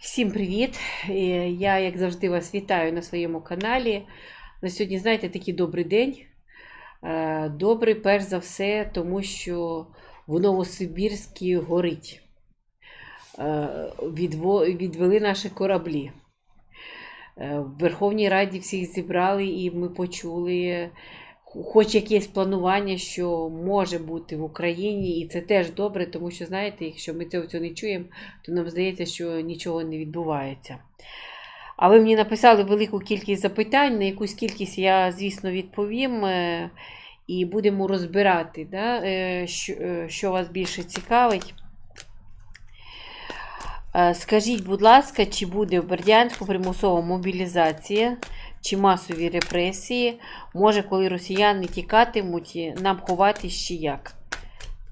Всім привіт! Я, як завжди, вас вітаю на своєму каналі. На сьогодні, знаєте, такий добрий день. Добрий, перш за все, тому що в Новосибірській горить. Відвели наші кораблі. В Верховній Раді всіх зібрали і ми почули хоч якесь планування, що може бути в Україні, і це теж добре, тому що, знаєте, якщо ми цього не чуємо, то нам здається, що нічого не відбувається. А ви мені написали велику кількість запитань, на якусь кількість я, звісно, відповім, і будемо розбирати, да, що вас більше цікавить. Скажіть, будь ласка, чи буде в Бердянську примусова мобілізація, чи масові репресії? Може, коли росіяни тікатимуть, нам ховатись чи як?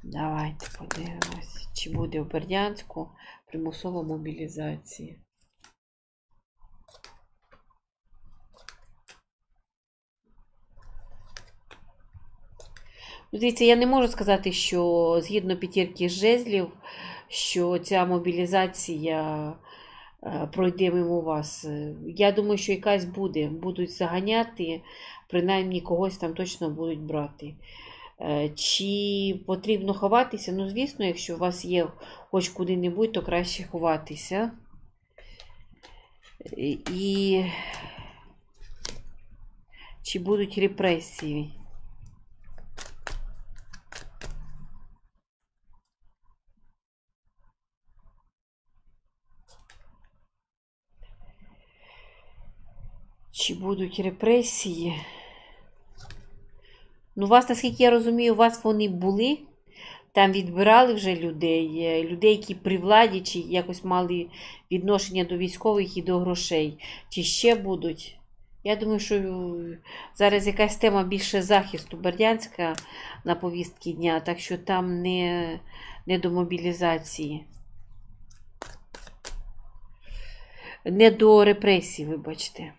Давайте подивимось, чи буде в Бердянську примусова мобілізація. Дивіться, я не можу сказати, що згідно п'ятірки жезлів, що ця мобілізація пройде мимо вас. Я думаю, що якась буде. Будуть заганяти, принаймні когось там точно будуть брати. Чи потрібно ховатися? Ну, звісно, якщо у вас є хоч куди-небудь, то краще ховатися. І чи будуть репресії? Чи будуть репресії? Ну, у вас, наскільки я розумію, у вас вони були. Там відбирали вже людей, які при владі, чи якось мали відношення до військових і до грошей. Чи ще будуть? Я думаю, що зараз якась тема більше захисту Бердянська на повістки дня, так що там не до мобілізації. Не до репресій, вибачте.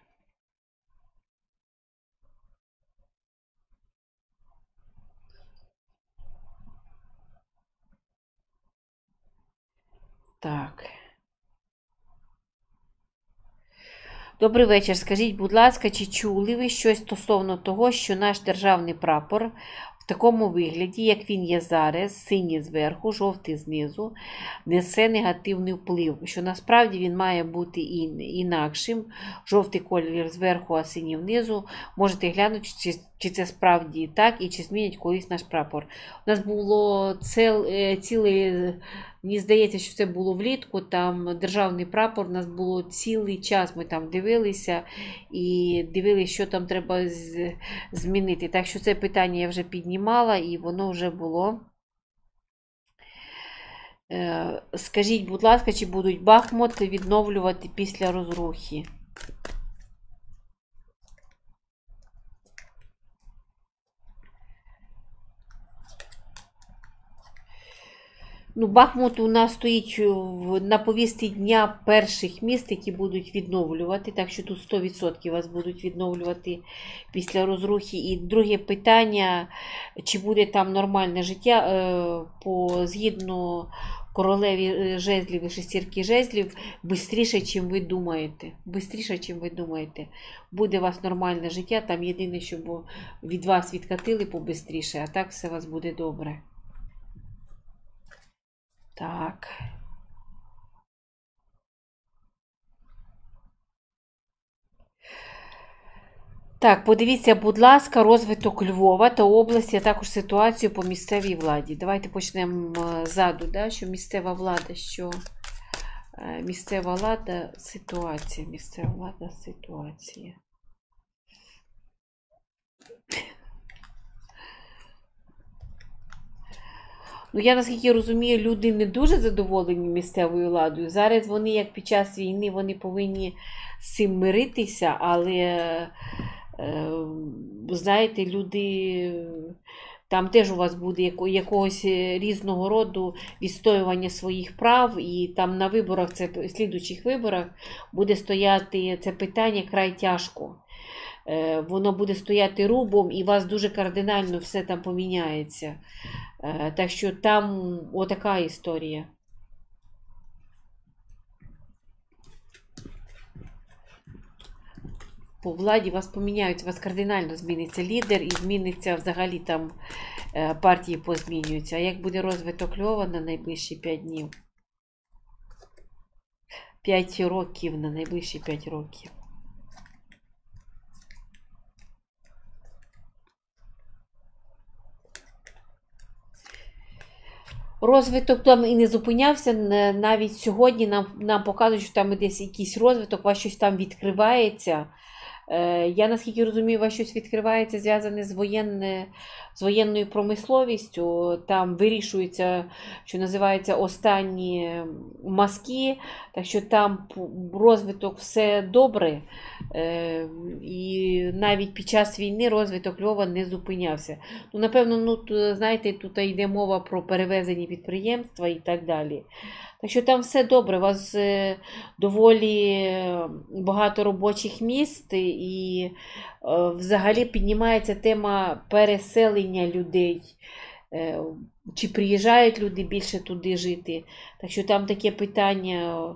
Так. Добрий вечір. Скажіть, будь ласка, чи чули ви щось стосовно того, що наш державний прапор в такому вигляді, як він є зараз, синій зверху, жовтий знизу, несе негативний вплив, що насправді він має бути інакшим, жовтий колір зверху, а синій внизу. Можете глянути, чи це справді так, і чи змінять колись наш прапор. У нас було цілий, мені здається, що це було влітку, там державний прапор, у нас було цілий час, ми там дивилися і дивилися, що там треба змінити. Так що це питання я вже піднімала і воно вже було. Скажіть, будь ласка, чи будуть Бахмут відновлювати після розрухи? Ну, Бахмут у нас стоїть на повістці дня перших міст, які будуть відновлювати. Так що тут 100% вас будуть відновлювати після розрухи. І друге питання, чи буде там нормальне життя, згідно королеві жезлів і шестірки жезлів, швидше, чим ви думаєте. Бистріше, чим ви думаєте. Буде у вас нормальне життя, там єдине, щоб від вас відкатили побистріше, а так все у вас буде добре. Так. Так, подивіться, будь ласка, розвиток Львова та області, а також ситуацію по місцевій владі. Давайте почнемо ззаду, да, що місцева влада, місцева влада, ситуація. Ну, я, наскільки розумію, люди не дуже задоволені місцевою владою. Зараз вони, як під час війни, вони повинні з цим миритися, але, знаєте, люди, там теж у вас буде якогось різного роду відстоювання своїх прав, і там на виборах, слідуючих виборах, буде стояти це питання край тяжко. Воно буде стояти рубом, і у вас дуже кардинально все там поміняється. Так що там отака історія. по владі вас поміняють, у вас кардинально зміниться лідер і зміниться взагалі там партії позмінюються. А як буде розвиток Львова на найближчі 5 днів? 5 років, на найближчі 5 років. Розвиток там і не зупинявся, навіть сьогодні нам показують, що там десь якийсь розвиток, у вас щось там відкривається. Я, наскільки розумію, у вас щось відкривається, зв'язане з воєнною промисловістю. Там вирішуються, що називається, останні мазки, так що там розвиток все добре. І навіть під час війни розвиток Львова не зупинявся. Ну, напевно, знаєте, тут йде мова про перевезені підприємства і так далі. Так що там все добре, у вас доволі багато робочих місць і взагалі піднімається тема переселення людей. Чи приїжджають люди більше туди жити. Так що там таке питання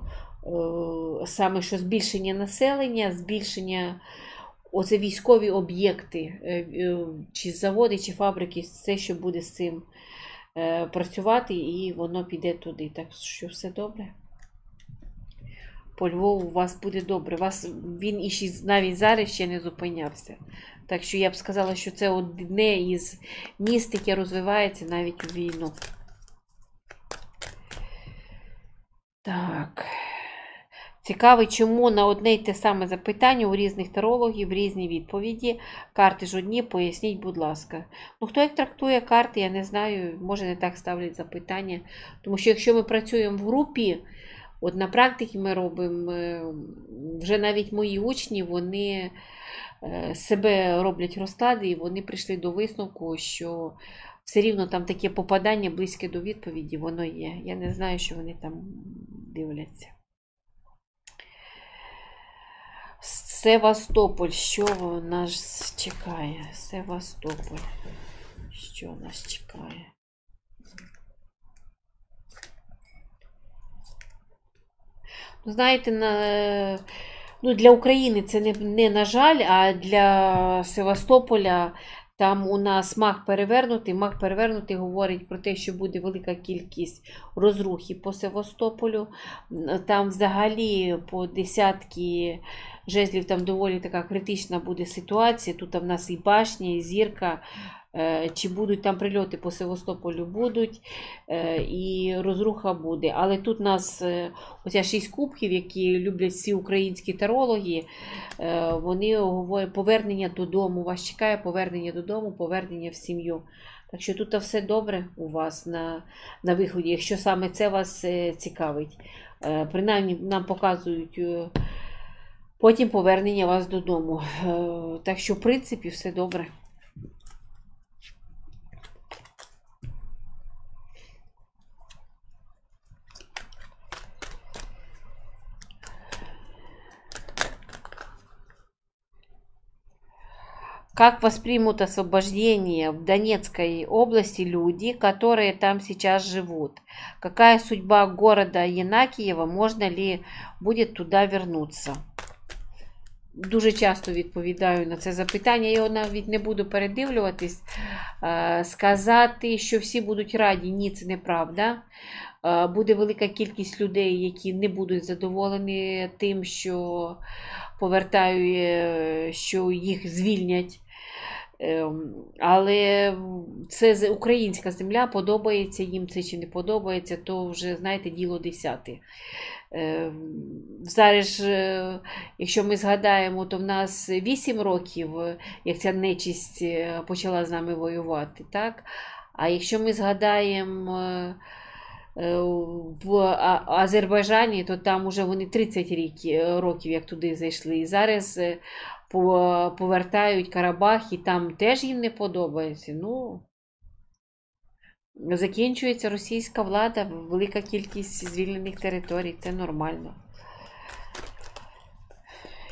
саме, що збільшення населення, збільшення, оце військові об'єкти, чи заводи, чи фабрики, все, що буде з цим працювати, і воно піде туди. Так що все добре. По Львову у вас буде добре. Він і навіть зараз ще не зупинявся. Так що я б сказала, що це одне із міст, яке розвивається навіть у війну. Так. Цікаво, чому на одне й те саме запитання у різних тарологів різні відповіді. Карти ж одні, поясніть, будь ласка. Ну, хто як трактує карти, я не знаю, може не так ставлять запитання. Тому що якщо ми працюємо в групі, от на практиці ми робимо, вже навіть мої учні, вони себе роблять розклади, і вони прийшли до висновку, що все рівно там таке попадання близьке до відповіді, воно є. Я не знаю, що вони там дивляться. Севастополь, що нас чекає? Севастополь, що нас чекає? Знаєте, для України це не на жаль, а для Севастополя там у нас маг перевернутий. Маг перевернутий говорить про те, що буде велика кількість розрухи по Севастополю. Там взагалі по десятки жезлів там доволі така критична буде ситуація. Тут в нас і башня, і зірка. Чи будуть там прильоти по Севастополю, будуть, і розруха буде. Але тут у нас оця 6 кубків, які люблять всі українські тарологи, вони говорять повернення додому, вас чекає повернення додому, повернення в сім'ю. Так що тут все добре у вас на виході, якщо саме це вас цікавить. Принаймні нам показують потім повернення вас додому. Так що, в принципі, все добре. Как воспримут освобождение в Донецкой области люди, которые там сейчас живут? Какая судьба города Єнакієва? Можно ли будет туда вернуться? Дуже часто відповідаю на це запитання, я його навіть не буду передивлюватись. Сказати, що всі будуть раді, ні, це неправда. Буде велика кількість людей, які не будуть задоволені тим, що повертають, що їх звільнять. Але це українська земля, подобається їм це чи не подобається, то вже, знаєте, діло десяте. Зараз, якщо ми згадаємо, то в нас 8 років, як ця нечисть почала з нами воювати, так? А якщо ми згадаємо в Азербайджані, то там вже вони 30 років, як туди зайшли. І зараз повертають Карабах, і там теж їм не подобається. Ну, закінчується російська влада, велика кількість звільнених територій, це нормально.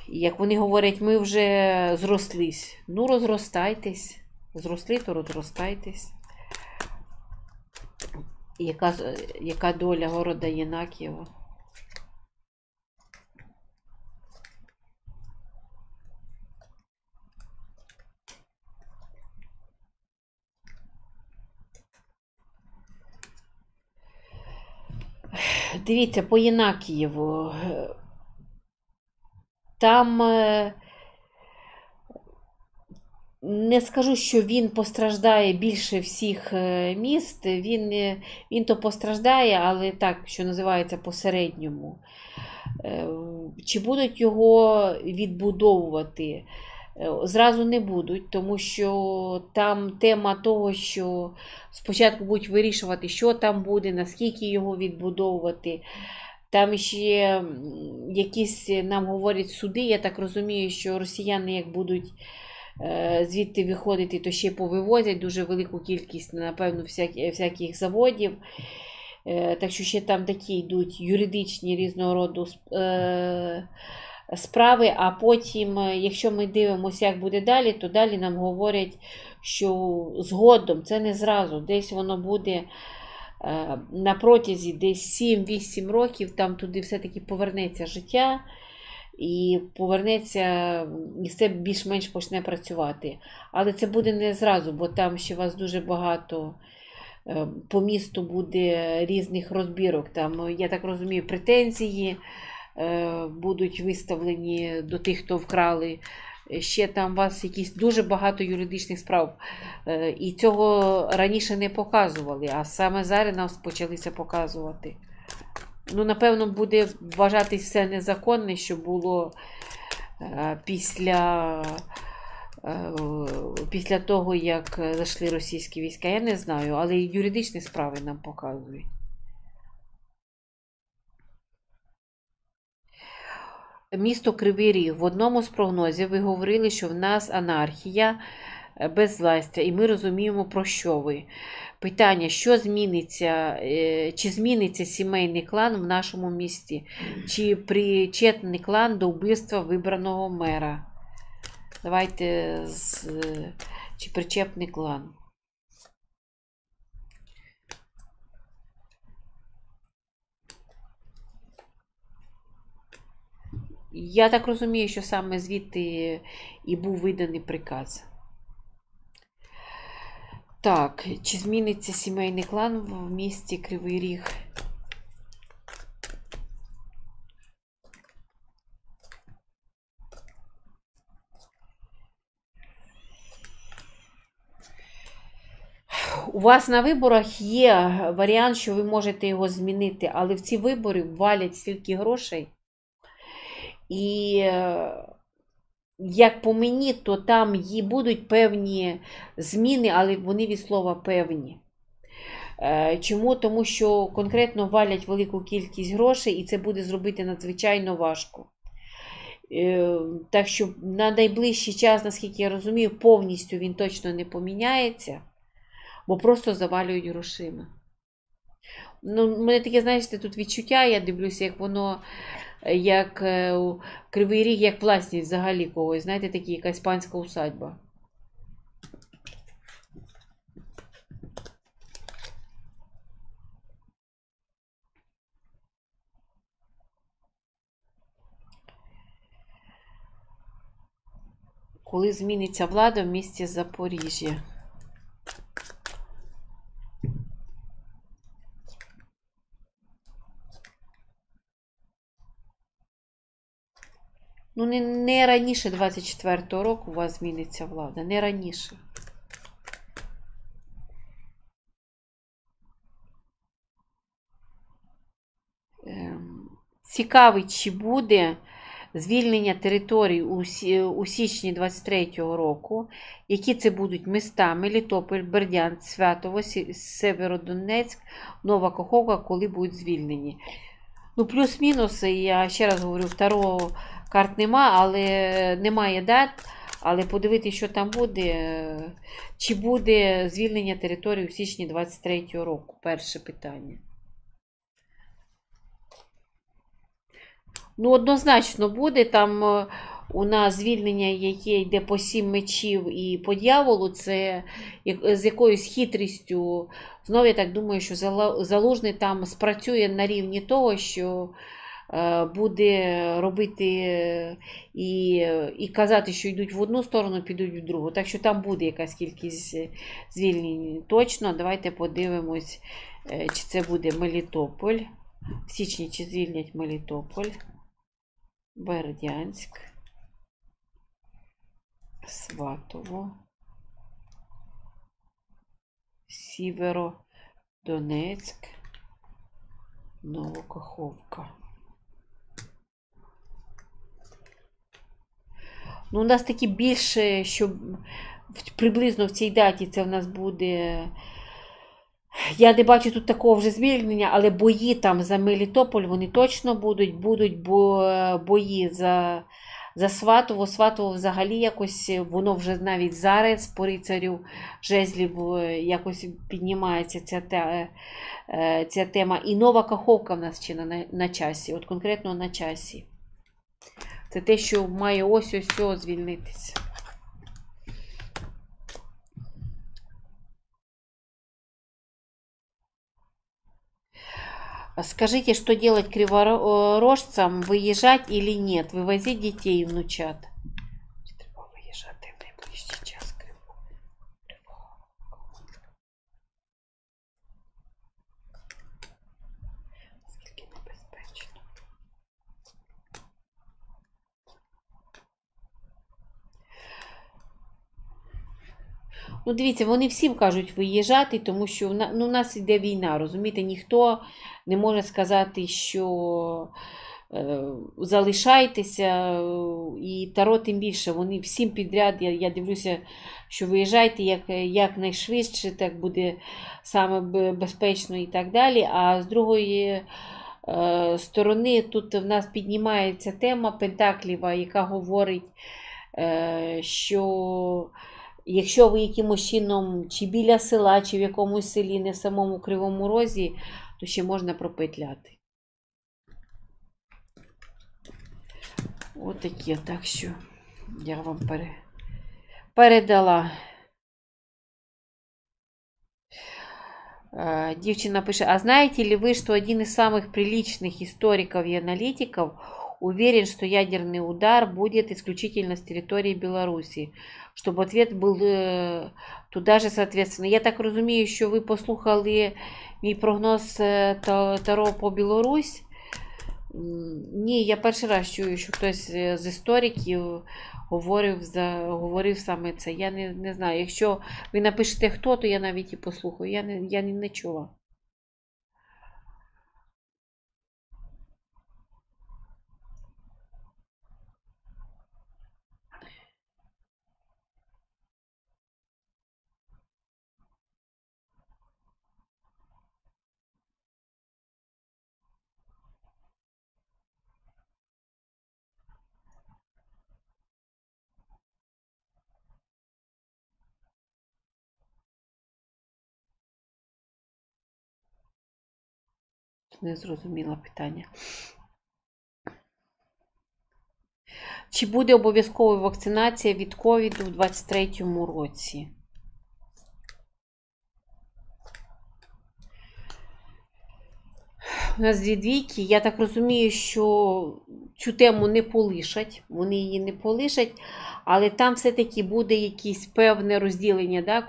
І як вони говорять, ми вже зрослись. Ну, розростайтесь. Зросли, то розростайтесь. Яка доля города Єнакієва? Дивіться, по Єнакієву. Там не скажу, що він постраждає більше всіх міст. Він то постраждає, але так, що називається, посередньому. Чи будуть його відбудовувати? Зразу не будуть, тому що там тема того, що спочатку будуть вирішувати, що там буде, наскільки його відбудовувати. Там ще якісь нам говорять суди, я так розумію, що росіяни як будуть звідти виходити, то ще повивозять дуже велику кількість, напевно, всяких заводів. Так що ще там такі йдуть юридичні різного роду справи, а потім, якщо ми дивимося, як буде далі, то далі нам говорять, що згодом, це не зразу, десь воно буде на протязі десь 7-8 років, там туди все-таки повернеться життя, і повернеться, і все більш-менш почне працювати. Але це буде не зразу, бо там ще вас дуже багато по місту буде різних розбірок. Там, я так розумію, претензії будуть виставлені до тих, хто вкрали. Ще там у вас якісь дуже багато юридичних справ. І цього раніше не показували, а саме зараз нас почалися показувати. Ну, напевно, буде вважатись все незаконне, що було після того, як зайшли російські війська. Я не знаю, але юридичні справи нам показують. Місто Кривий Ріг. В одному з прогнозів ви говорили, що в нас анархія, безвластя, і ми розуміємо, про що ви. Питання, що зміниться, чи зміниться сімейний клан в нашому місті, чи причетний клан до вбивства вибраного мера? Давайте, чи причепний клан. Я так розумію, що саме звідти і був виданий приказ. Так, чи зміниться сімейний клан в місті Кривий Ріг? У вас на виборах є варіант, що ви можете його змінити, але в ці вибори валять стільки грошей. І як по мені, то там будуть певні зміни, але вони від слова певні. Чому? Тому що конкретно валять велику кількість грошей, і це буде зробити надзвичайно важко. Так що на найближчий час, наскільки я розумію, повністю він точно не поміняється, бо просто завалюють грошима. Ну, у мене таке, знаєте, тут відчуття, я дивлюся, як воно, як Кривий Ріг, як власність взагалі когось, знаєте, така якась панська усадьба. Коли зміниться влада в місті Запоріжжя? Ну, не раніше 24-го року у вас зміниться влада, не раніше. Цікавить, чи буде звільнення територій у січні 23-го року, які це будуть міста Мелітополь, Бердянськ, Святово, Северодонецьк, Нова Каховка, коли будуть звільнені. Ну, плюс-мінус, я ще раз говорю, второго карт нема, але немає дат, але подивитися, що там буде, чи буде звільнення території у січні 23-го року. Перше питання. Ну, однозначно буде. Там у нас звільнення, яке йде по 7 мечів і по дьяволу, це з якоюсь хитрістю. Знову я так думаю, що Залужний там спрацює на рівні того, що буде робити і казати, що йдуть в одну сторону, підуть в другу. Так що там буде якась кількість звільнень. Точно, давайте подивимось, чи це буде Мелітополь. В січні чи звільнять Мелітополь, Бердянськ, Сватово, Сіверодонецьк, Новокаховка. Ну, у нас такі більше, що приблизно в цій даті це в нас буде. Я не бачу тут такого вже звільнення, але бої там за Мелітополь, вони точно будуть. Будуть бої за Сватово. Сватово взагалі якось, воно вже навіть зараз по рицарю жезлів якось піднімається ця тема. І Нова Каховка в нас ще на часі, от конкретно на часі. Це те, що має ось-ось звільнитися. Скажите, что делать криворожцам? Выезжать или нет? Вывозить детей и внучат? Треба виїжджати в найближчий час. Наскільки небезпечно. Ну, дивіться, вони всім кажуть виїжджати, тому що у нас йде війна, розумієте? Ніхто не може сказати, що залишайтеся, і Таро тим більше, вони всім підряд, я дивлюся, що виїжджайте якнайшвидше, так буде саме безпечно і так далі. А з другої сторони, тут в нас піднімається тема Пентакліва, яка говорить, що якщо ви якимось чином чи біля села, чи в якомусь селі, не в самому Кривому Розі, то ще можна пропетляти. Ось такі, так що я вам передала. Девчина пишет, а знаете ли вы, что один из самых приличных историков и аналитиков уверен, что ядерный удар будет исключительно с территории Беларуси, чтобы ответ был туда же соответственно. Я так розумію, що ви послухали мій прогноз Таро по Білорусь. Ні, я перший раз чую, що хтось з істориків говорив саме це. Я не знаю. Якщо ви напишете хто, то я навіть і послухаю. Я не чула. Не зрозуміла питання. Чи буде обов'язкова вакцинація від ковіду в 2023 році? У нас дві двійки. Я так розумію, що цю тему не полишать. Вони її не полишать, але там все-таки буде якесь певне розділення, да?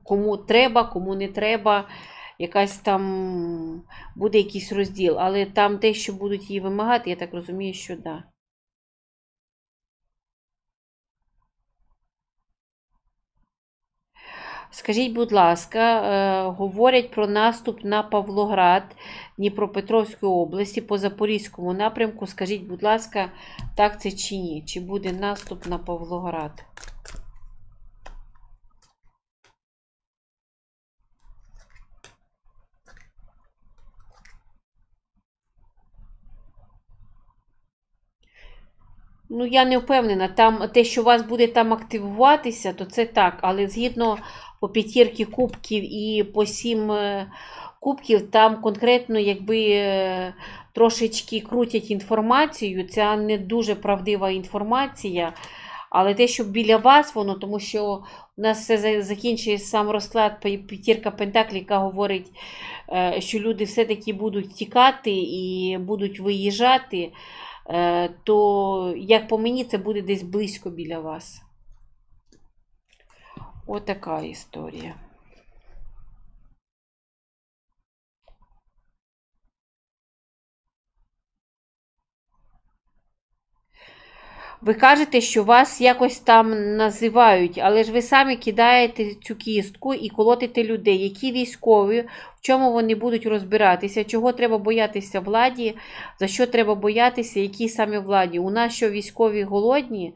Кому треба, кому не треба. Якась там буде якийсь розділ. Але там те, що будуть її вимагати, я так розумію, що да. Скажіть, будь ласка, говорять про наступ на Павлоград Дніпропетровської області по Запорізькому напрямку. Скажіть, будь ласка, так це чи ні? Чи буде наступ на Павлоград? Ну, я не впевнена. Там те, що у вас буде там активуватися, то це так. Але згідно по п'ятірки кубків і по 7 кубків, там конкретно якби трошечки крутять інформацію. Це не дуже правдива інформація. Але те, що біля вас воно, тому що у нас все закінчує сам розклад п'ятірка Пентаклів, яка говорить, що люди все-таки будуть втікати і будуть виїжджати. То, як по мені, це буде десь близько біля вас. Отака історія. Ви кажете, що вас якось там називають, але ж ви самі кидаєте цю кістку і колотите людей. Які військові, в чому вони будуть розбиратися, чого треба боятися владі, за що треба боятися, якій саме владі. У нас що військові голодні,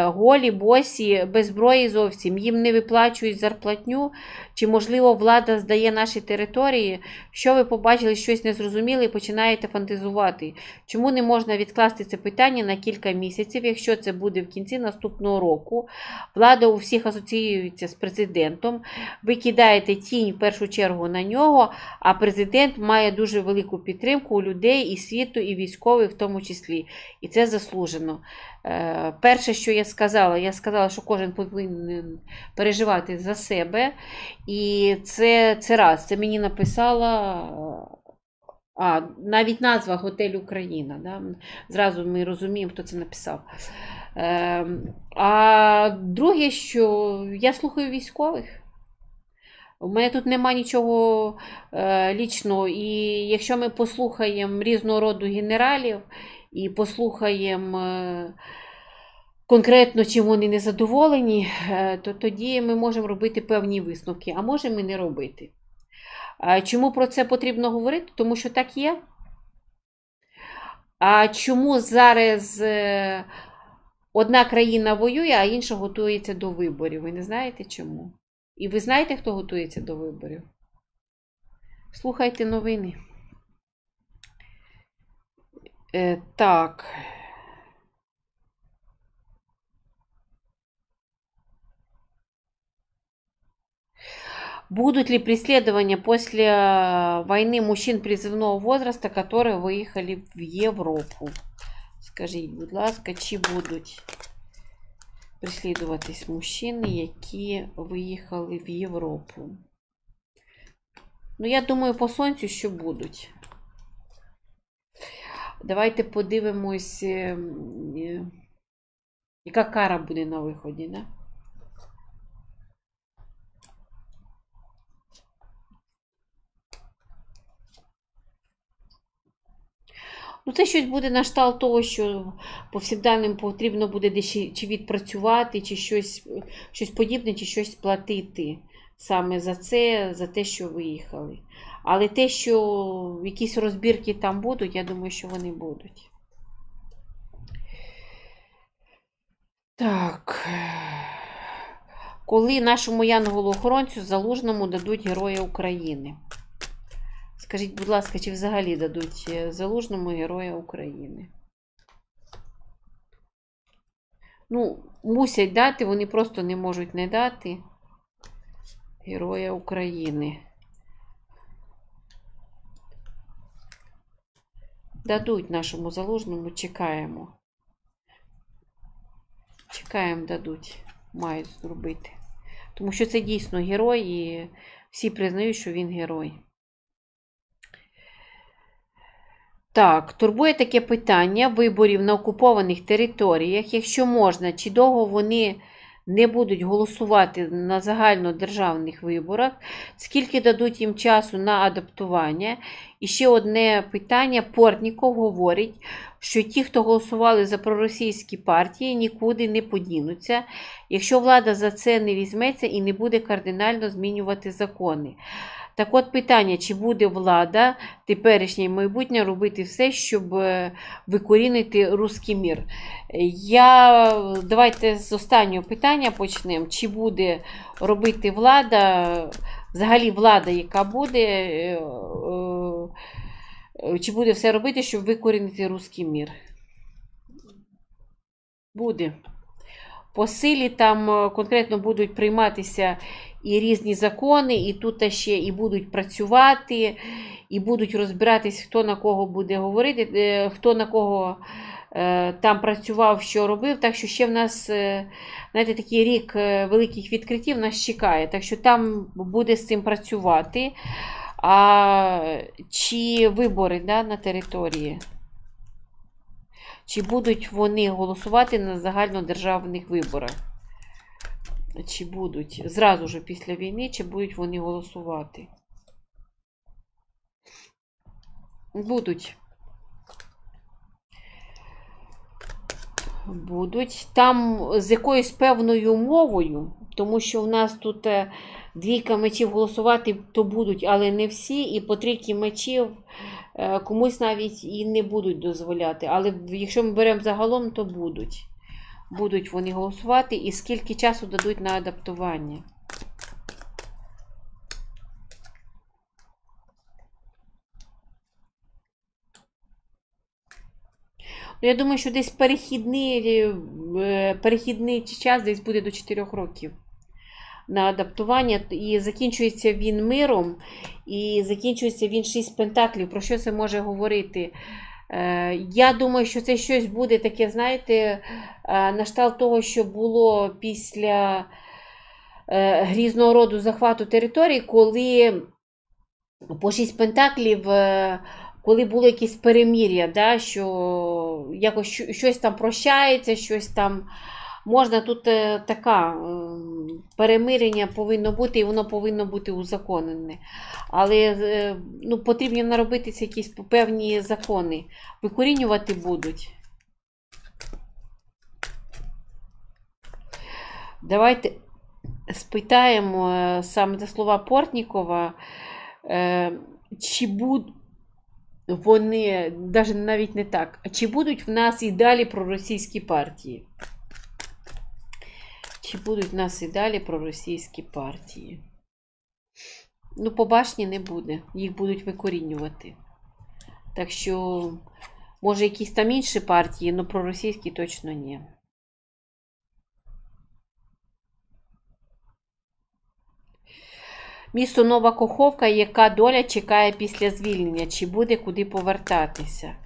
голі, босі, без зброї зовсім, їм не виплачують зарплатню, чи, можливо, влада здає наші території, що ви побачили, щось незрозуміле і починаєте фантазувати. Чому не можна відкласти це питання на кілька місяців, якщо це буде в кінці наступного року? Влада у всіх асоціюється з президентом, ви кидаєте тінь в першу чергу на нього, а президент має дуже велику підтримку у людей і світу, і військових в тому числі. І це заслужено. Перше, що я сказала, що кожен повинен переживати за себе. І це раз. Це мені написала навіть назва «Готель Україна». Да? Зразу ми розуміємо, хто це написав. А друге, що я слухаю військових. У мене тут нема нічого лічного. І якщо ми послухаємо різного роду генералів і послухаємо конкретно, чим вони не задоволені, то тоді ми можемо робити певні висновки, а можемо і не робити. Чому про це потрібно говорити? Тому що так є. А чому зараз одна країна воює, а інша готується до виборів? Ви не знаєте чому? І ви знаєте, хто готується до виборів? Слухайте новини. Так. Будут ли преследования после войны мужчин призывного возраста, которые выехали в Європу? Скажіть, будь ласка, чи будуть переслідуватись мужчини, які виїхали в Європу? Ну, я думаю, по сонцю, що будуть. Давайте подивимось, яка кара буде на виході, да? Ну, це щось буде на кшталт того, що повсякденним потрібно буде десь чи відпрацювати, чи щось подібне, чи щось платити саме за це, за те, що виїхали. Але те, що якісь розбірки там будуть, я думаю, що вони будуть. Так. Коли нашому янголу-охоронцю Залужному дадуть Героя України? Скажіть, будь ласка, чи взагалі дадуть Залужному Героя України? Ну, мусять дати, вони просто не можуть не дати Героя України. Дадуть нашому Залужному, чекаємо. Чекаємо, дадуть. Мають зробити. Тому що це дійсно герой, і всі признають, що він герой. Так, турбує таке питання виборів на окупованих територіях. Якщо можна, чи довго вони не будуть голосувати на загальнодержавних виборах, скільки дадуть їм часу на адаптування? І ще одне питання. Портніков говорить, що ті, хто голосували за проросійські партії, нікуди не подінуться, якщо влада за це не візьметься і не буде кардинально змінювати закони. Так от питання, чи буде влада теперішня і майбутня робити все, щоб викорінити руський мір? Давайте з останнього питання почнемо. Чи буде робити влада, взагалі влада, яка буде, чи буде все робити, щоб викорінити руський мір? Буде. По силі там конкретно будуть прийматися і різні закони, і тут ще і будуть працювати, і будуть розбиратись, хто на кого буде говорити, хто на кого там працював, що робив. Так що ще в нас, знаєте, такий рік великих відкриттів нас чекає. Так що там буде з цим працювати. А чи вибори, да, на території? Чи будуть вони голосувати на загальнодержавних виборах? Чи будуть? Зразу ж після війни, чи будуть вони голосувати? Будуть. Будуть. Там з якоюсь певною мовою, тому що в нас тут двійка мечів голосувати, то будуть, але не всі. І по трійки мечів комусь навіть і не будуть дозволяти. Але якщо ми беремо загалом, то будуть. Будуть вони голосувати. І скільки часу дадуть на адаптування. Ну, я думаю, що десь перехідний час десь буде до 4 років на адаптування. І закінчується він миром, і закінчується він 6 пентаклів. Про що це може говорити? Я думаю, що це щось буде таке, знаєте, на кшталт того, що було після різного роду захвату територій, коли по 6 пентаклів, коли було якесь перемир'я, да, що якось щось там прощається, щось там можна, тут таке перемирення повинно бути, і воно повинно бути узаконене. Але ну, потрібно наробитися якісь певні закони. Викорінювати будуть. Давайте спитаємо саме за слова Портнікова, чи будуть вони, навіть не так, а чи будуть в нас і далі проросійські партії? Чи будуть в нас і далі проросійські партії? Ну, по башні не буде. Їх будуть викорінювати. Так що, може, якісь там інші партії, але проросійські точно ні. Місто Нова Каховка, яка доля чекає після звільнення? Чи буде куди повертатися?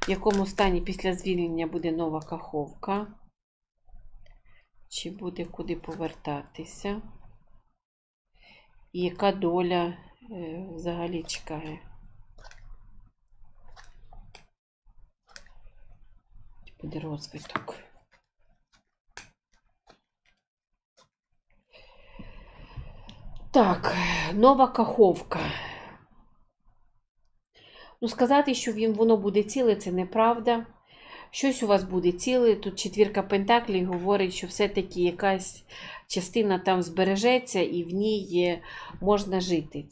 В якому стані після звільнення буде Нова Каховка? Чи буде куди повертатися? І яка доля взагалі чекає? Буде розвиток. Так, Нова Каховка. Ну, сказати, що воно буде ціле, це неправда. Щось у вас буде ціле. Тут четвірка пентаклів говорить, що все-таки якась частина там збережеться і в ній можна жити.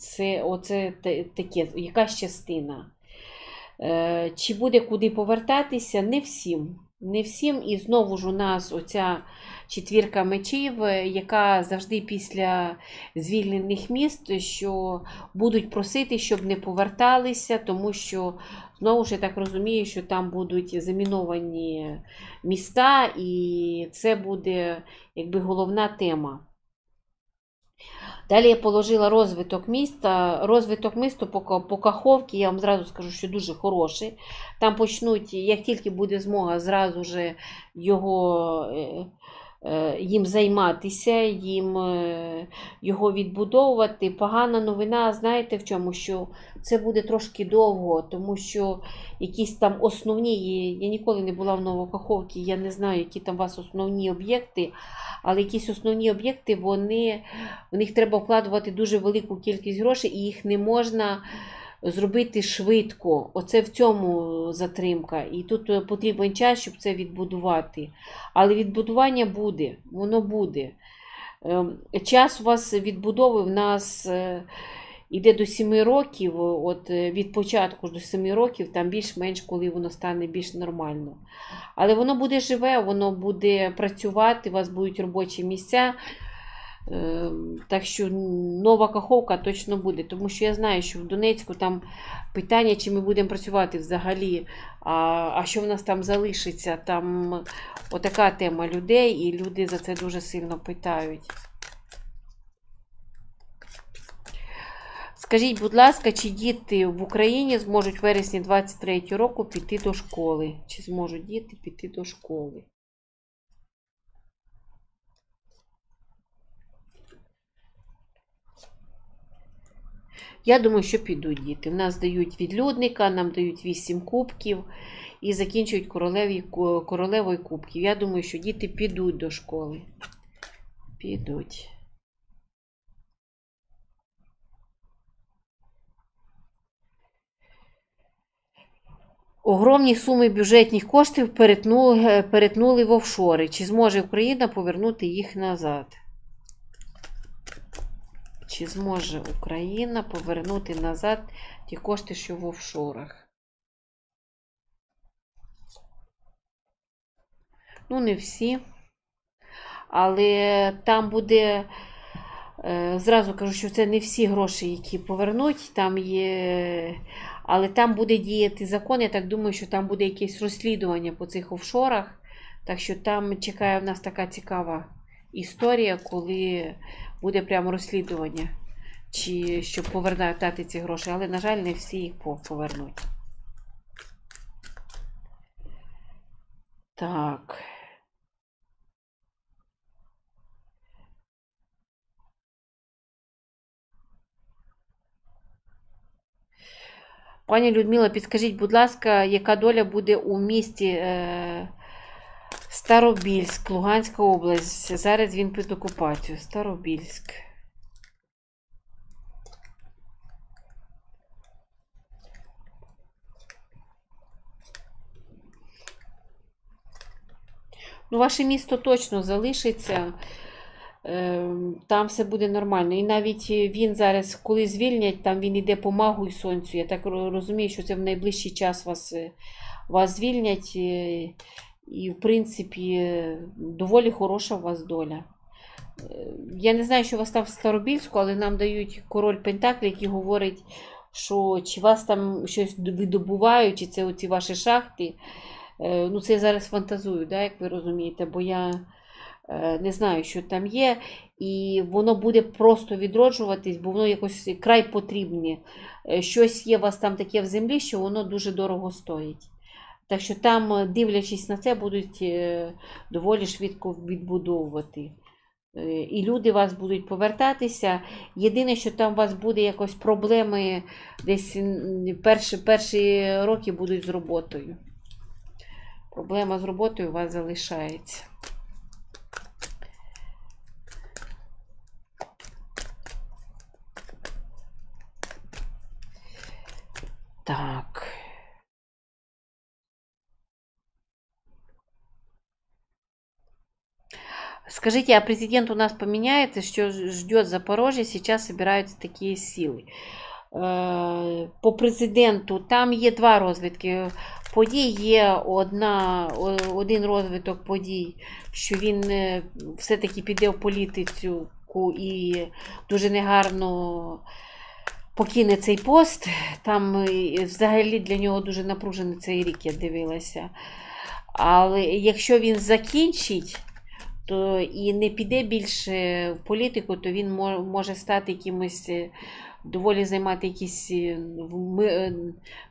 Оце таке, якась частина. Чи буде куди повертатися? Не всім. Не всім. І знову ж у нас оця четвірка мечів, яка завжди після звільнених міст, що будуть просити, щоб не поверталися, тому що, знову ж я так розумію, що там будуть заміновані міста, і це буде якби головна тема. Далі я положила розвиток міста. Розвиток міста по Каховці, я вам зразу скажу, що дуже хороший. Там почнуть, як тільки буде змога, зразу ж їм займатися, їм його відбудовувати. Погана новина, знаєте в чому? Що це буде трошки довго, тому що якісь там основні, я ніколи не була в Новокаховці, я не знаю, які там у вас основні об'єкти, але якісь основні об'єкти, в них треба вкладувати дуже велику кількість грошей, і їх не можна зробити швидко. Оце в цьому затримка. І тут потрібен час, щоб це відбудувати. Але відбудування буде, воно буде. Час у вас відбудови в нас іде до 7 років, от від початку до 7 років, там більш-менш, коли воно стане більш нормально. Але воно буде живе, воно буде працювати, у вас будуть робочі місця. Так що Нова Каховка точно буде, тому що я знаю, що в Донецьку там питання, чи ми будемо працювати взагалі, а що в нас там залишиться, там отака тема людей, і люди за це дуже сильно питають. Скажіть, будь ласка, чи діти в Україні зможуть в вересні 23 року піти до школи? Чи зможуть діти піти до школи? Я думаю, що підуть діти. В нас дають відлюдника, нам дають 8 кубків і закінчують королевою кубків. Я думаю, що діти підуть до школи. Підуть. Огромні суми бюджетних коштів перетнули в офшори. Чи зможе Україна повернути їх назад? Чи зможе Україна повернути назад ті кошти, що в офшорах? Ну, не всі. Але там буде, зразу кажу, що це не всі гроші, які повернуть. Там є, але там буде діяти закон. Я так думаю, що там буде якесь розслідування по цих офшорах. Так що там чекає в нас така цікава історія, коли буде прямо розслідування, чи щоб повертати ці гроші. Але, на жаль, не всі їх повернуть. Так. Пані Людмила, підскажіть, будь ласка, яка доля буде у місті Старобільськ, Луганська область? Зараз він під окупацією. Старобільськ. Ну, ваше місто точно залишиться. Там все буде нормально. І навіть він зараз, коли звільнять, там він йде по магу і сонцю. Я так розумію, що це в найближчий час вас звільнять. І, в принципі, доволі хороша у вас доля. Я не знаю, що у вас там в Старобільську, але нам дають король Пентаклі, який говорить, що чи вас там щось видобувають, чи це оці ваші шахти. Ну, це я зараз фантазую, да, як ви розумієте, бо я не знаю, що там є, і воно буде просто відроджуватись, бо воно якось край потрібне. Щось є у вас там таке в землі, що воно дуже дорого стоїть. Так що там, дивлячись на це, будуть доволі швидко відбудовувати. І люди вас будуть повертатися. Єдине, що там у вас буде якось проблеми, десь перші роки будуть з роботою. Проблема з роботою у вас залишається. Так. Скажите, а президент у нас поменяется? Что ждет Запорожье? Сейчас собираются такие силы. По президенту там є два розвитки подій. Є один розвиток подій, що він все-таки піде в політику і дуже негарно покине цей пост. Там взагалі для нього дуже напружений цей рік, я дивилася. Але якщо він закінчить, то і не піде більше в політику, то він може стати якимось, доволі займати якісь, я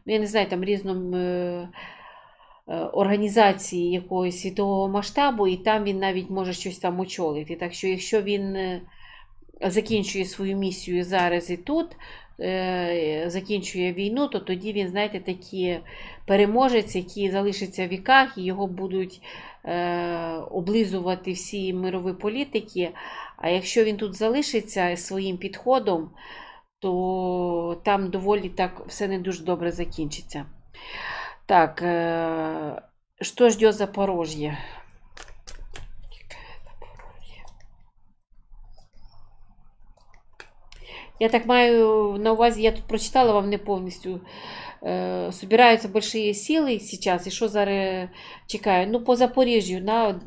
не знаю, там різному організації якогось світового масштабу, і там він навіть може щось там очолити. Так що, якщо він закінчує свою місію зараз і тут, закінчує війну, то тоді він, знаєте, такий переможець, який залишиться в віках, і його будуть облизувати всі мирові політики. А якщо він тут залишиться своїм підходом, то там доволі так все не дуже добре закінчиться. Так, що ждет Запорожье? Я так маю на увазі, я тут прочитала вам не повністю. Собираються большие сили сейчас, і що зараз чекаю? Ну, по Запоріжжю,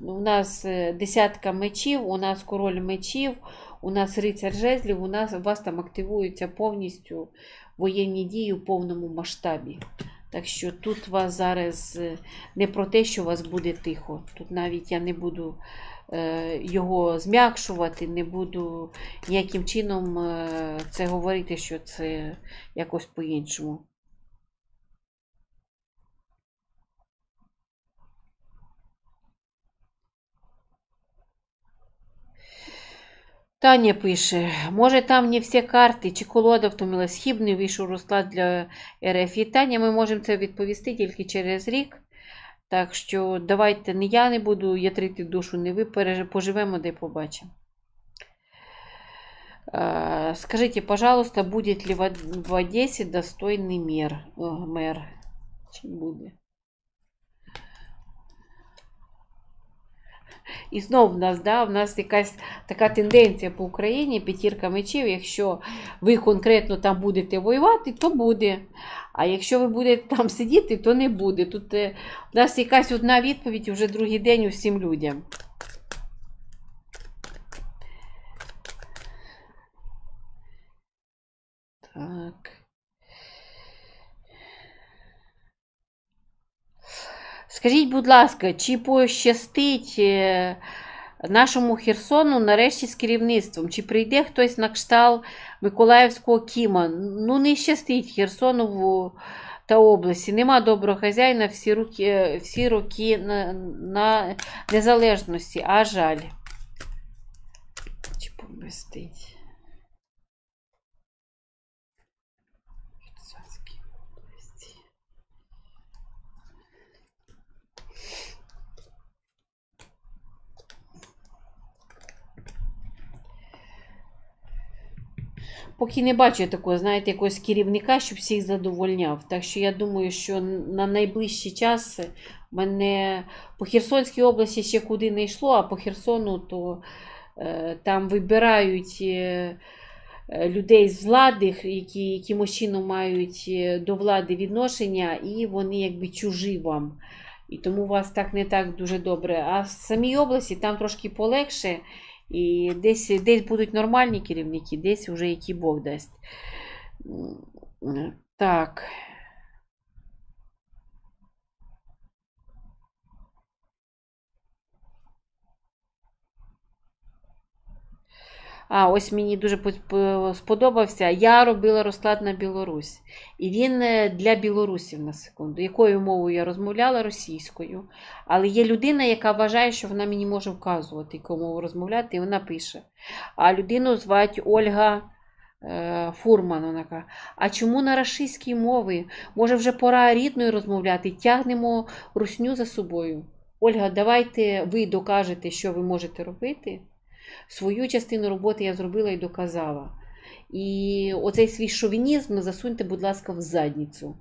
у нас десятка мечів, у нас король мечів, у нас рицар жезлів, у вас там активуються повністю воєнні дії у повному масштабі. Так що тут вас зараз не про те, що у вас буде тихо. Тут навіть я не буду його зм'якшувати, не буду ніяким чином це говорити, що це якось по-іншому. Таня пише, може там не всі карти, чи колода втомилась, хібний вийшов розклад для РФ. І Таня, ми можемо це відповісти тільки через рік. Так що давайте, не я не буду ятрити душу, не ви, поживемо, де побачимо. Скажите, пожалуйста, будет ли в Одессе достойный мэр? Чи буде? І знов в нас якась така тенденція по Україні, п'ятірка мечів, якщо ви конкретно там будете воювати, то буде. А якщо ви будете там сидіти, то не буде. Тут у нас якась одна відповідь вже другий день усім людям. Так. Скажіть, будь ласка, чи пощастить нашому Херсону нарешті з керівництвом? Чи прийде хтось на кшталт Миколаївського Кіма? Ну, не щастить Херсону та області. Нема доброго хазяїна всі роки на незалежності, а жаль. Чи помістить? Поки не бачу такого, знаєте, якогось керівника, щоб всіх задовольняв. Так що я думаю, що на найближчий час мене по Херсонській області ще куди не йшло, а по Херсону то там вибирають людей з влади, які якимось чином мають до влади відношення, і вони якби чужі вам. І тому у вас так не так дуже добре. А в самій області там трошки полегше. І десь будуть нормальні керівники, десь вже який Бог дасть. Так. Ось мені дуже сподобався. Я робила розклад на Білорусь. І він для білорусів, на секунду. Якою мовою я розмовляла? Російською. Але є людина, яка вважає, що вона мені може вказувати, яку мову розмовляти, і вона пише. А людину звати Ольга Фурман. Вона каже, а чому на рашистській мові? Може вже пора рідною розмовляти? Тягнемо русню за собою. Ольга, давайте ви докажете, що ви можете робити. Свою частину роботи я зробила і доказала. І оцей свій шовінізм засуньте, будь ласка, в задницю.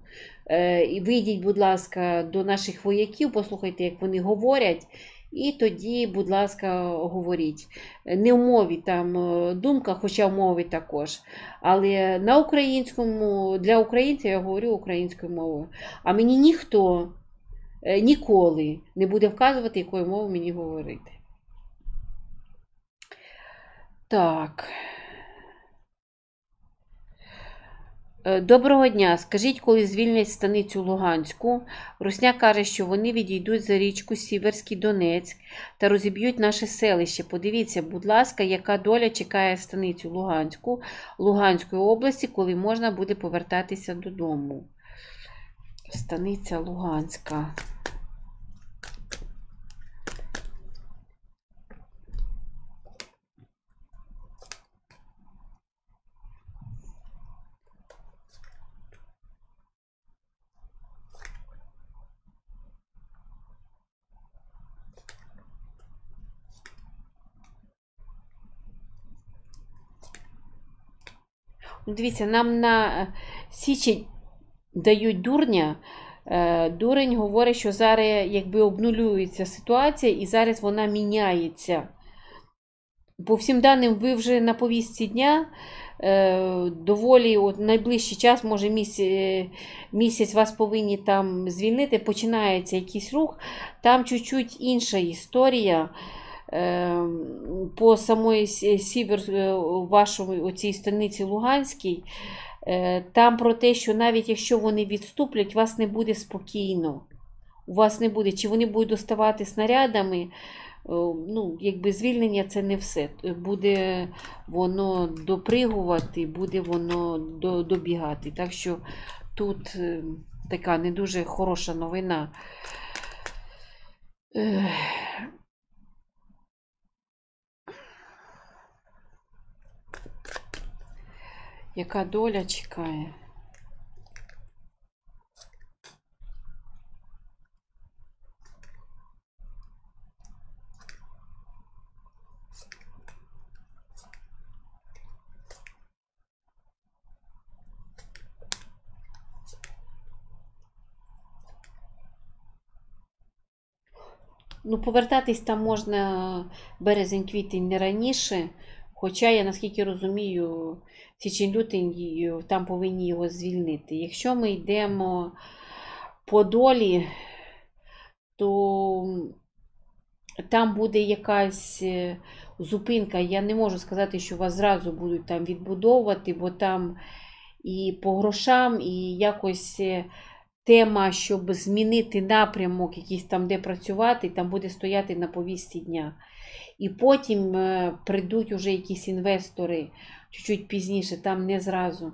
І вийдіть, будь ласка, до наших вояків, послухайте, як вони говорять, і тоді, будь ласка, говоріть. Не в мові там думка, хоча в мові також. Але на українському, для українців я говорю українською мовою. А мені ніхто ніколи не буде вказувати, якою мовою мені говорити. Так. Доброго дня. Скажіть, коли звільнять станицю Луганську? Русня каже, що вони відійдуть за річку Сіверський Донецьк та розіб'ють наше селище. Подивіться, будь ласка, яка доля чекає станицю Луганську, Луганської області, коли можна буде повертатися додому. Станиця Луганська. Дивіться, нам на січень дають дурня. Дурень говорить, що зараз якби обнулюється ситуація і зараз вона міняється. По всім даним, ви вже на повістці дня, доволі найближчий час, може місяць вас повинні там звільнити, починається якийсь рух, там чуть-чуть інша історія. По самої сівер вашої оцій станиці Луганській, там про те, що навіть якщо вони відступлять, у вас не буде спокійно. У вас не буде, чи вони будуть доставати снарядами, ну, якби звільнення це не все. Буде воно допригувати, буде воно добігати. Так що тут така не дуже хороша новина. Яка доля чекає? Ну, повертатись там можна березень-квітень не раніше. Хоча я, наскільки розумію, січень-лютень там повинні його звільнити. Якщо ми йдемо по долі, то там буде якась зупинка. Я не можу сказати, що вас зразу будуть там відбудовувати, бо там і по грошам, і якось тема, щоб змінити напрямок, якийсь там, де працювати, там буде стояти на повістці дня. І потім прийдуть уже якісь інвестори чуть-чуть пізніше, там не зразу.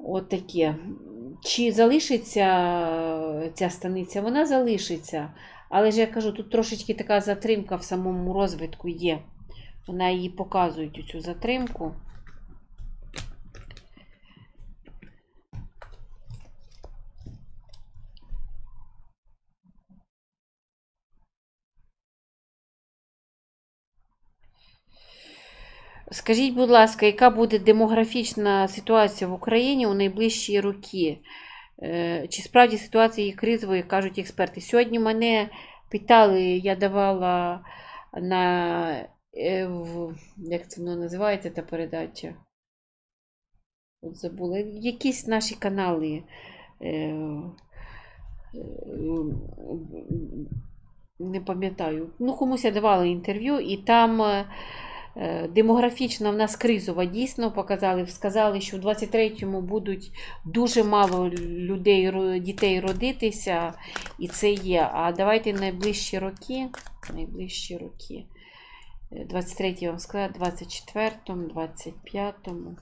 От таке. Чи залишиться ця станиця? Вона залишиться. Але ж я кажу, тут трошечки така затримка в самому розвитку є. Вона її показують, цю затримку. Скажіть, будь ласка, яка буде демографічна ситуація в Україні у найближчі роки? Чи справді ситуація є кризовою, кажуть експерти? Сьогодні мене питали, я давала на, як це воно називається, та передача? От забула. Якісь наші канали. Не пам'ятаю. Ну, комусь я давала інтерв'ю, і там демографічна в нас кризова, дійсно показали, сказали, що в 23-му будуть дуже мало дітей родитися, і це є. А давайте найближчі роки, 23-й я вам сказала, 24-му, 25-му.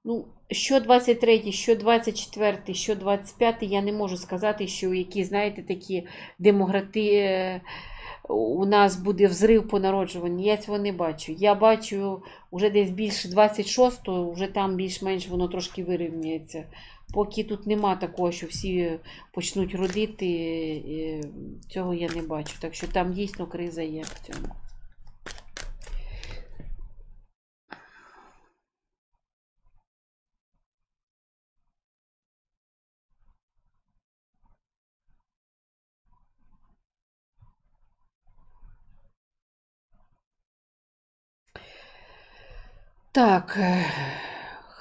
Ну, що 23, що 24, що 25, я не можу сказати, що які, знаєте, такі демографії у нас буде взрив по народжуванню. Я цього не бачу. Я бачу вже десь більше 26-го, вже там більш-менш воно трошки вирівнюється. Поки тут нема такого, що всі почнуть родити, цього я не бачу. Так що там дійсно криза є в цьому. Так,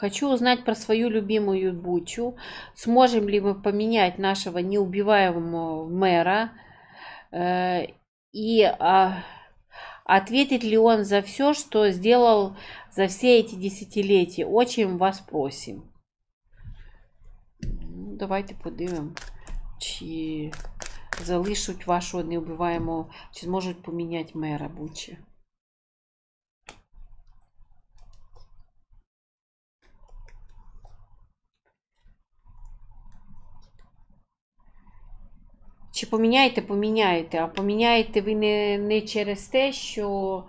хочу узнать про свою любимую Бучу. Сможем ли мы поменять нашего неубиваемого мэра? И ответит ли он за все, что сделал за все эти десятилетия? Очень вас просим. Ну, давайте подивимо, чи залишать вашого неубиваємого, чи зможуть поміняти мера Бучі. Чи поміняєте, поміняєте, а поміняєте ви не через те, що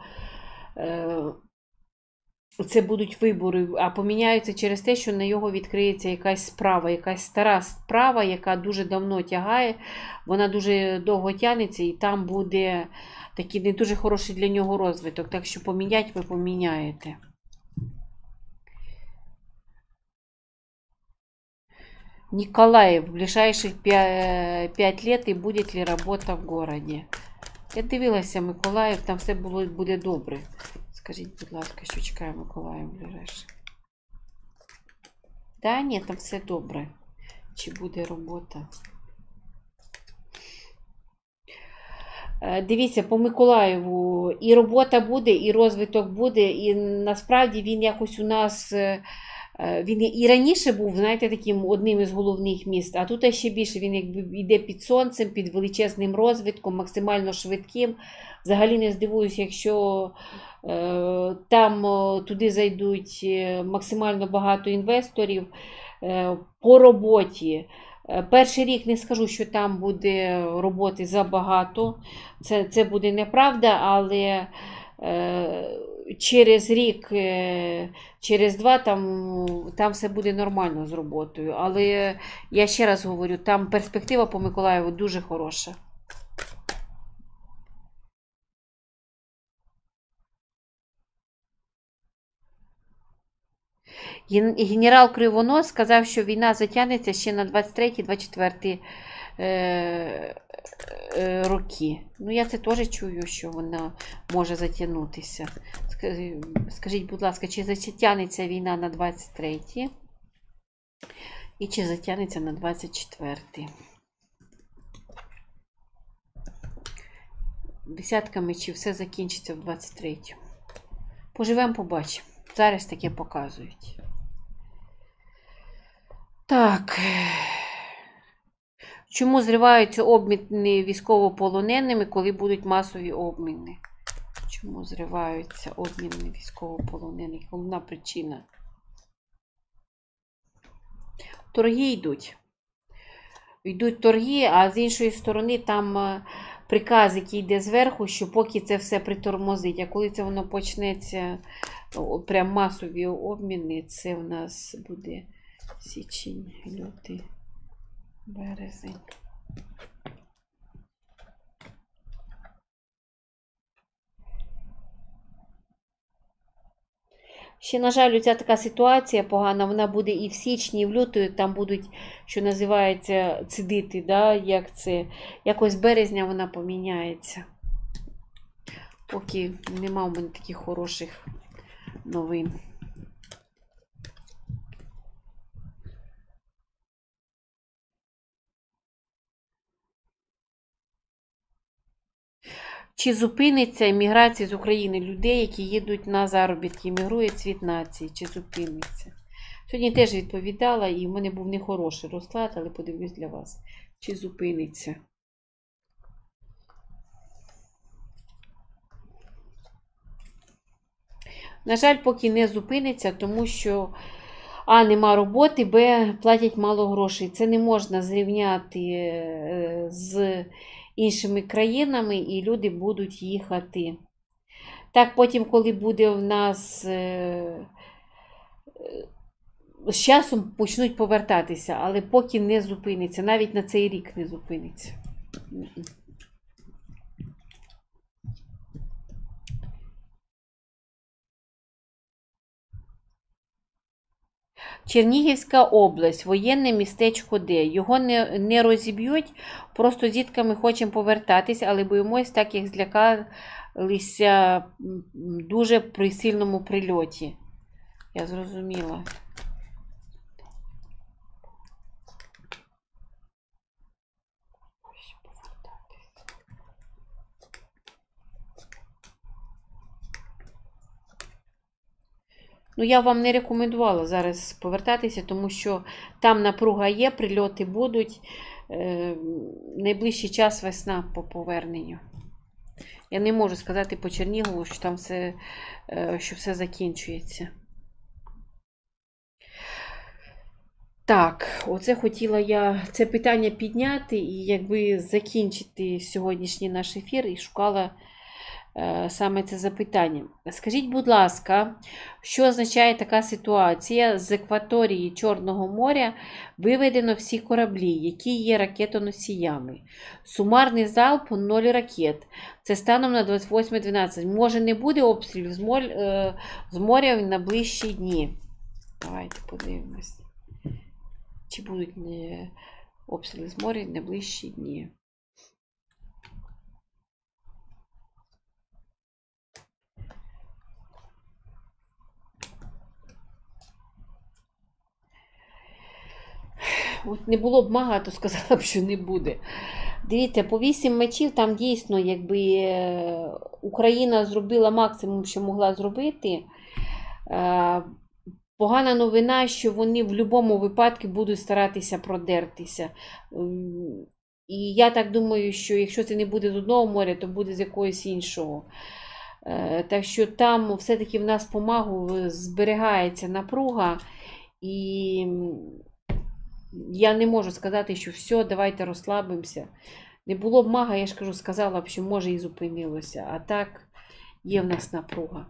це будуть вибори, а поміняються через те, що на його відкриється якась справа, якась стара справа, яка дуже давно тягає, вона дуже довго тягнеться, і там буде такий не дуже хороший для нього розвиток. Так що поміняти ви поміняєте. Николаев, в ближайших 5 лет и будет ли работа в городі? Я дивилася Миколаїв, там все буде добре. Скажіть, будь ласка, що чекає Миколаїв в ближайших? Та ні, там все добре. Чи буде робота? Дивіться, по Миколаєву і робота буде, і розвиток буде, і насправді він якось у нас... Він і раніше був, знаєте, таким одним із головних міст, а тут ще більше він якби йде під сонцем, під величезним розвитком, максимально швидким. Взагалі не здивуюся, якщо там туди зайдуть максимально багато інвесторів по роботі. Перший рік не скажу, що там буде роботи забагато, це буде неправда, але через рік, через два там все буде нормально з роботою. Але я ще раз говорю, там перспектива по Миколаєву дуже хороша. Генерал Кривонос сказав, що війна затягнеться ще на 23-24 роки. Ну, я це теж чую, що вона може затягнутися. Скажіть, будь ласка, чи затягнеться війна на 23 і чи затягнеться на 24? Десятка мечів, все закінчиться в 23-му. Поживемо, побачимо. Зараз таке показують. Так. Чому зриваються обміни військовополоненими, коли будуть масові обміни? Чому зриваються обміни військовополонених? Головна причина. Торги йдуть. Йдуть торги, а з іншої сторони там приказ, який йде зверху, що поки це все притормозить. А коли це воно почнеться, прям масові обміни, це в нас буде січень, лютий, березень. Ще, на жаль, ця така ситуація погана, вона буде і в січні, і в лютому, там будуть, що називається, цидити, да? Як це, якось березня вона поміняється. Поки нема в мене таких хороших новин. Чи зупиниться еміграція з України людей, які їдуть на заробітки, емігрує цвіт нації? Чи зупиниться? Сьогодні теж відповідала, і в мене був нехороший розклад, але подивлюсь для вас. Чи зупиниться? На жаль, поки не зупиниться, тому що А, нема роботи, Б, платять мало грошей. Це не можна зрівняти з іншими країнами, і люди будуть їхати. Так, потім, коли буде в нас з часом почнуть повертатися, але поки не зупиниться, навіть на цей рік не зупиниться. Чернігівська область, воєнне містечко Д. Його не розіб'ють, просто з дітками хочемо повертатись, але боїмось, так як злякалися дуже при сильному прильоті. Я зрозуміла. Ну, я вам не рекомендувала зараз повертатися, тому що там напруга є, прильоти будуть. Найближчий час весна по поверненню. Я не можу сказати по Чернігову, що там все закінчується. Так, оце хотіла я це питання підняти і якби закінчити сьогоднішній наш ефір і шукала саме це запитання. Скажіть, будь ласка, що означає така ситуація? З акваторії Чорного моря виведено всі кораблі, які є ракетоносіями. Сумарний залп 0 ракет. Це станом на 28.12. Може не буде обстрілів з моря на ближчі дні? Давайте подивимось. Чи будуть обстріли з моря на ближчі дні? От не було б мага, то сказала б, що не буде. Дивіться, по 8 мечів там дійсно, якби Україна зробила максимум, що могла зробити. Погана новина, що вони в будь-якому випадку будуть старатися продертися. І я так думаю, що якщо це не буде з одного моря, то буде з якогось іншого. Так що там все-таки в нас по магу зберігається напруга. І я не можу сказати, що все, давайте розслабимося. Не було б мага, я ж кажу, сказала б, що може і зупинилося. А так, є в нас напруга.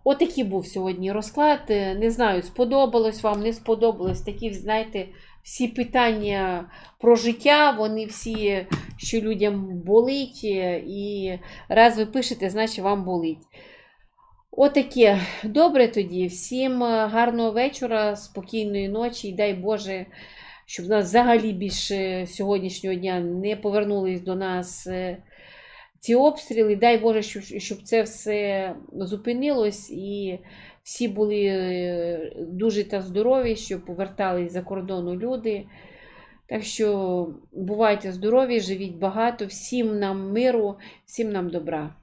Отакий був сьогодні розклад. Не знаю, сподобалось вам, не сподобалось. Такі, знаєте, всі питання про життя, вони всі, що людям болить. І раз ви пишете, значить вам болить. Отаке. Добре тоді. Всім гарного вечора, спокійної ночі і дай Боже, щоб нас взагалі більше сьогоднішнього дня не повернулись до нас ці обстріли. Дай Боже, щоб це все зупинилось і всі були дуже та здорові, щоб повертались за кордону люди. Так що бувайте здорові, живіть багато, всім нам миру, всім нам добра.